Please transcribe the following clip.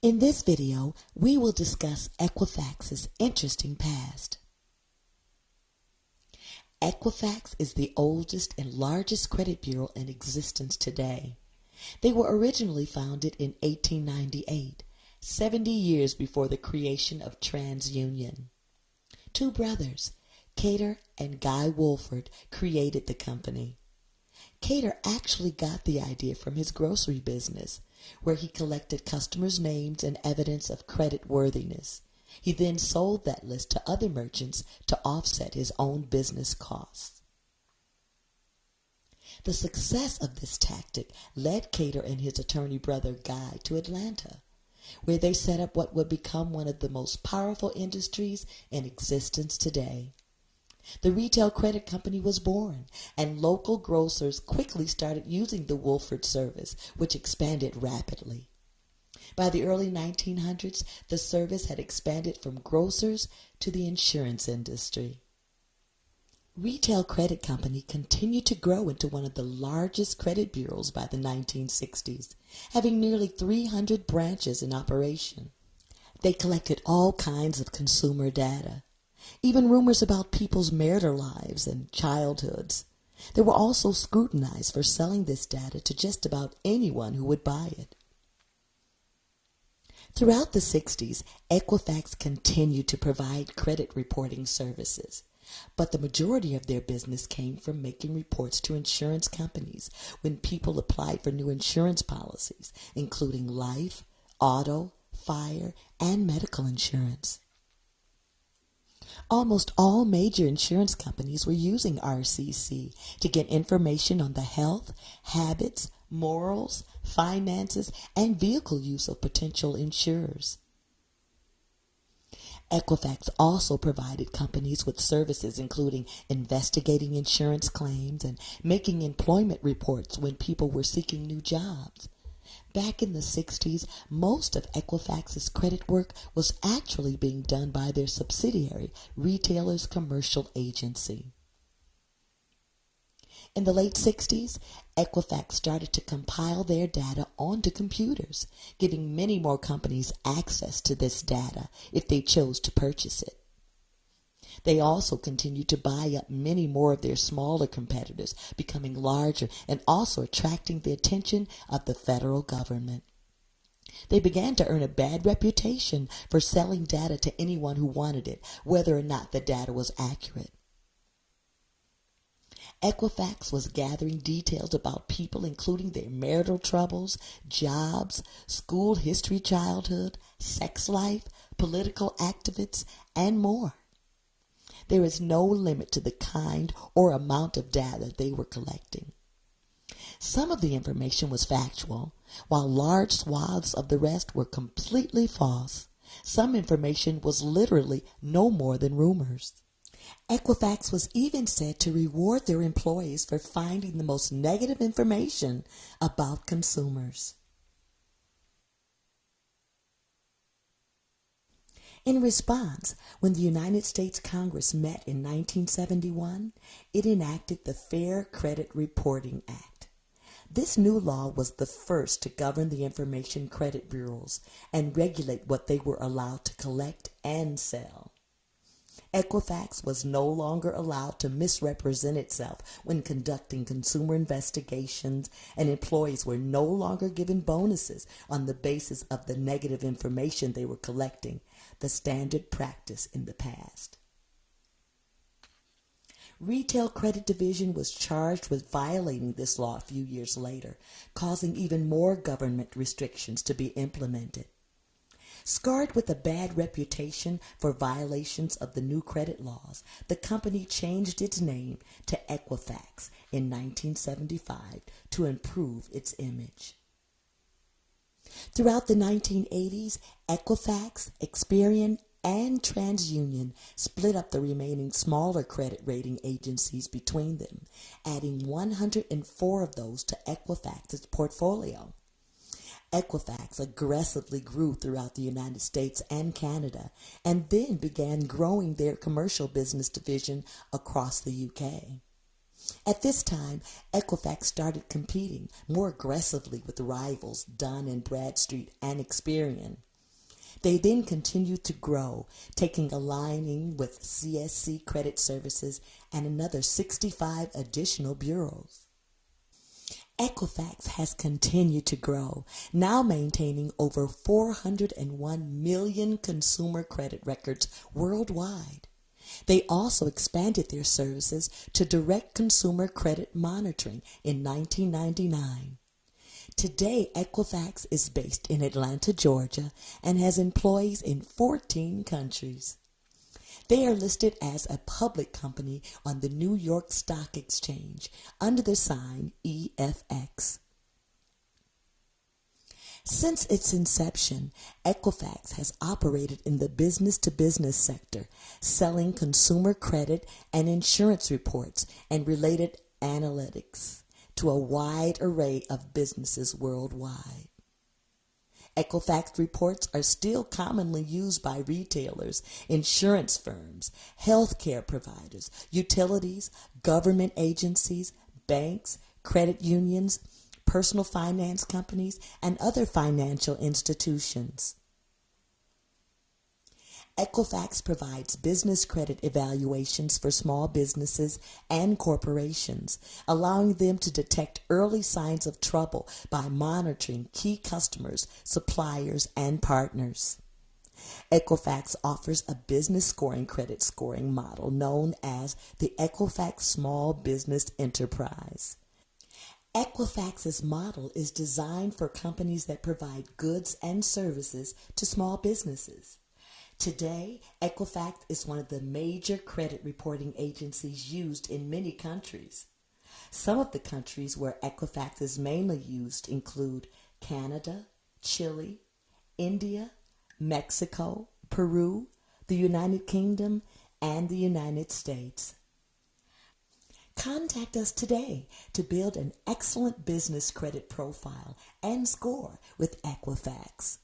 In this video, we will discuss Equifax's interesting past. Equifax is the oldest and largest credit bureau in existence today. They were originally founded in 1898, 70 years before the creation of TransUnion. Two brothers, Cater and Guy Wolford, created the company. Cater actually got the idea from his grocery business, where he collected customers' names and evidence of credit worthiness. He then sold that list to other merchants to offset his own business costs. The success of this tactic led Cater and his attorney brother Guy to Atlanta, where they set up what would become one of the most powerful industries in existence today. The retail credit company was born, and local grocers quickly started using the Wolford service, which expanded rapidly. By the early 1900s, the service had expanded from grocers to the insurance industry. Retail Credit Company continued to grow into one of the largest credit bureaus by the 1960s, having nearly 300 branches in operation. They collected all kinds of consumer data, even rumors about people's marital lives and childhoods. They were also scrutinized for selling this data to just about anyone who would buy it. Throughout the 60s, Equifax continued to provide credit reporting services, but the majority of their business came from making reports to insurance companies when people applied for new insurance policies, including life, auto, fire, and medical insurance. Almost all major insurance companies were using RCC to get information on the health, habits, morals, finances, and vehicle use of potential insurers. Equifax also provided companies with services including investigating insurance claims and making employment reports when people were seeking new jobs. Back in the 60s, most of Equifax's credit work was actually being done by their subsidiary, Retailers Commercial Agency. In the late 60s, Equifax started to compile their data onto computers, giving many more companies access to this data if they chose to purchase it. They also continued to buy up many more of their smaller competitors, becoming larger and also attracting the attention of the federal government. They began to earn a bad reputation for selling data to anyone who wanted it, whether or not the data was accurate. Equifax was gathering details about people, including their marital troubles, jobs, school history, childhood, sex life, political activists, and more. There is no limit to the kind or amount of data they were collecting. Some of the information was factual, while large swaths of the rest were completely false. Some information was literally no more than rumors. Equifax was even said to reward their employees for finding the most negative information about consumers. In response, when the United States Congress met in 1971, it enacted the Fair Credit Reporting Act. This new law was the first to govern the information credit bureaus and regulate what they were allowed to collect and sell. Equifax was no longer allowed to misrepresent itself when conducting consumer investigations, and employees were no longer given bonuses on the basis of the negative information they were collecting, the standard practice in the past. Retail Credit Division was charged with violating this law a few years later, causing even more government restrictions to be implemented. Scarred with a bad reputation for violations of the new credit laws, the company changed its name to Equifax in 1975 to improve its image. Throughout the 1980s, Equifax, Experian, and TransUnion split up the remaining smaller credit rating agencies between them, adding 104 of those to Equifax's portfolio. Equifax aggressively grew throughout the United States and Canada, and then began growing their commercial business division across the UK. At this time, Equifax started competing more aggressively with rivals Dun & Bradstreet and Experian. They then continued to grow, taking aligning with CSC Credit Services and another 65 additional bureaus. Equifax has continued to grow, now maintaining over 401 million consumer credit records worldwide. They also expanded their services to direct consumer credit monitoring in 1999. Today, Equifax is based in Atlanta, Georgia, and has employees in 14 countries. They are listed as a public company on the New York Stock Exchange under the sign EFX. Since its inception, Equifax has operated in the business-to-business sector, selling consumer credit and insurance reports and related analytics to a wide array of businesses worldwide. Equifax reports are still commonly used by retailers, insurance firms, healthcare providers, utilities, government agencies, banks, credit unions, personal finance companies, and other financial institutions. Equifax provides business credit evaluations for small businesses and corporations, allowing them to detect early signs of trouble by monitoring key customers, suppliers, and partners. Equifax offers a business scoring credit scoring model known as the Equifax Small Business Enterprise. Equifax's model is designed for companies that provide goods and services to small businesses. Today, Equifax is one of the major credit reporting agencies used in many countries. Some of the countries where Equifax is mainly used include Canada, Chile, India, Mexico, Peru, the United Kingdom, and the United States. Contact us today to build an excellent business credit profile and score with Equifax.